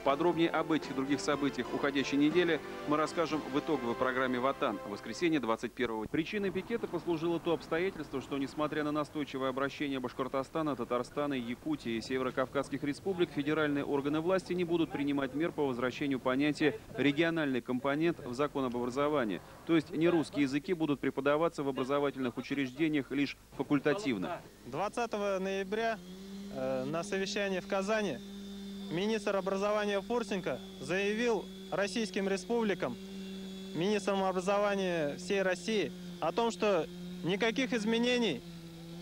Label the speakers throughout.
Speaker 1: Подробнее об этих и других событиях уходящей недели мы расскажем в итоговой программе «Ватан» в воскресенье 21-го. Причиной пикета послужило то обстоятельство, что, несмотря на настойчивое обращение Башкортостана, Татарстана, Якутии и Северо-Кавказских республик, федеральные органы власти не будут принимать мер по возвращению понятия «региональный компонент» в закон об образовании. То есть нерусские языки будут преподаваться в образовательных учреждениях лишь факультативно.
Speaker 2: 20 ноября на совещании в Казани министр образования Фурсенко заявил российским республикам, министрам образования всей России, о том, что никаких изменений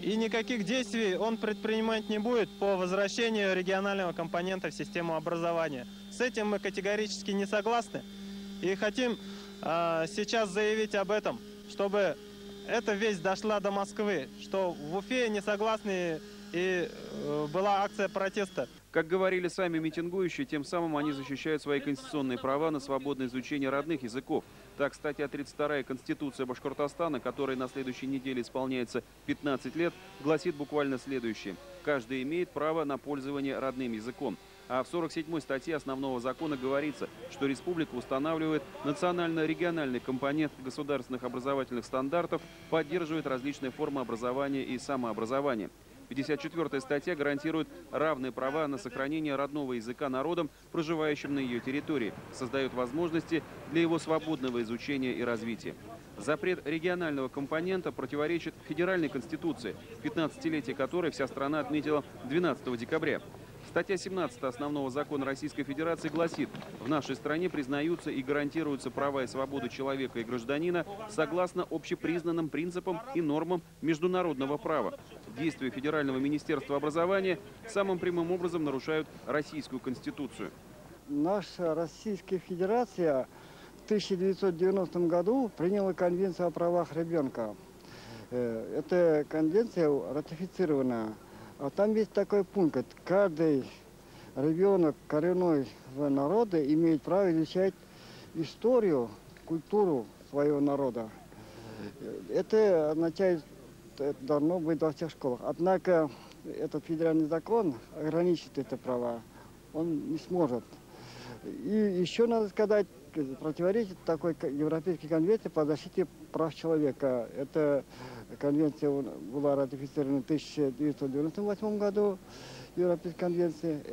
Speaker 2: и никаких действий он предпринимать не будет по возвращению регионального компонента в систему образования. С этим мы категорически не согласны и хотим сейчас заявить об этом, чтобы эта весть дошла до Москвы, что в Уфе не согласны и была акция протеста.
Speaker 1: Как говорили сами митингующие, тем самым они защищают свои конституционные права на свободное изучение родных языков. Так, статья 32 Конституции Башкортостана, которой на следующей неделе исполняется 15 лет, гласит буквально следующее. Каждый имеет право на пользование родным языком. А в 47-й статье основного закона говорится, что республика устанавливает национально-региональный компонент государственных образовательных стандартов, поддерживает различные формы образования и самообразования. 54-я статья гарантирует равные права на сохранение родного языка народам, проживающим на ее территории, создает возможности для его свободного изучения и развития. Запрет регионального компонента противоречит федеральной конституции, 15-летие которой вся страна отметила 12 декабря. Статья 17 основного закона Российской Федерации гласит: в нашей стране признаются и гарантируются права и свободы человека и гражданина согласно общепризнанным принципам и нормам международного права. Действия Федерального министерства образования самым прямым образом нарушают Российскую Конституцию.
Speaker 3: Наша Российская Федерация в 1990 году приняла Конвенцию о правах ребенка. Эта конвенция ратифицирована. А там есть такой пункт: каждый ребенок коренной народа имеет право изучать историю, культуру своего народа. Это означает, это должно быть во всех школах. Однако этот федеральный закон ограничит это право, он не сможет. И еще надо сказать, противоречит такой Европейской конвенции по защите прав человека. Эта конвенция была ратифицирована в 1998 году, Европейской конвенции.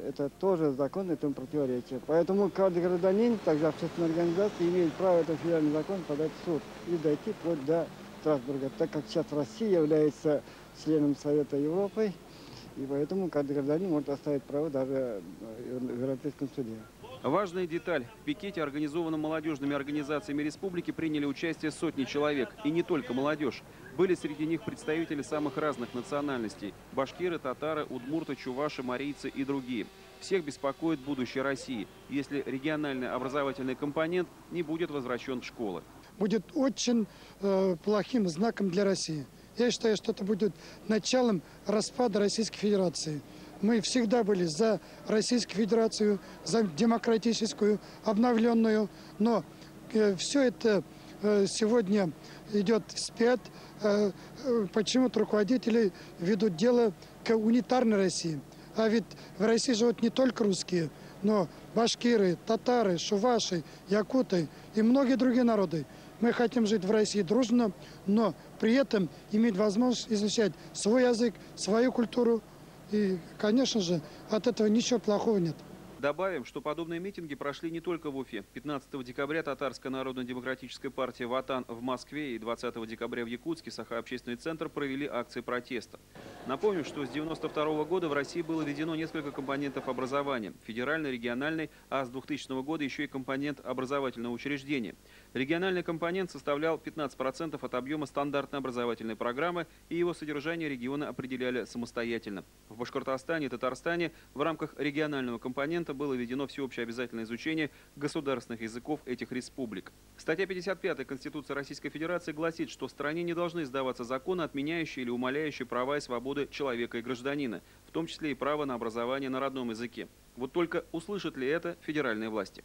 Speaker 3: Это тоже закон, этому противоречит. Поэтому каждый гражданин, также общественная организация, имеет право этот федеральный закон подать в суд и дойти вплоть до Страсбурга, так как сейчас Россия является членом Совета Европы, и поэтому каждый гражданин может оставить право даже в Европейском суде.
Speaker 1: Важная деталь. В пикете, организованном молодежными организациями республики, приняли участие сотни человек. И не только молодежь. Были среди них представители самых разных национальностей. Башкиры, татары, удмурты, чуваши, марийцы и другие. Всех беспокоит будущее России, если региональный образовательный компонент не будет возвращен в школы.
Speaker 4: Будет очень плохим знаком для России. Я считаю, что это будет началом распада Российской Федерации. Мы всегда были за Российскую Федерацию, за демократическую, обновленную, но все это сегодня идет вспять. Почему-то руководители ведут дело к унитарной России. А ведь в России живут не только русские, но башкиры, татары, шуваши, якуты и многие другие народы. Мы хотим жить в России дружно, но при этом иметь возможность изучать свой язык, свою культуру. И, конечно же, от этого ничего плохого нет.
Speaker 1: Добавим, что подобные митинги прошли не только в Уфе. 15 декабря Татарская народно-демократическая партия «Ватан» в Москве и 20 декабря в Якутске Саха-общественный центр провели акции протеста. Напомню, что с 1992 года в России было введено несколько компонентов образования. Федеральный, региональный, а с 2000 года еще и компонент образовательного учреждения. Региональный компонент составлял 15% от объема стандартной образовательной программы, и его содержание регионы определяли самостоятельно. В Башкортостане и Татарстане в рамках регионального компонента было введено всеобщее обязательное изучение государственных языков этих республик. Статья 55 Конституции Российской Федерации гласит, что в стране не должны издаваться законы, отменяющие или умаляющие права и свободы человека и гражданина, в том числе и право на образование на родном языке. Вот только услышат ли это федеральные власти?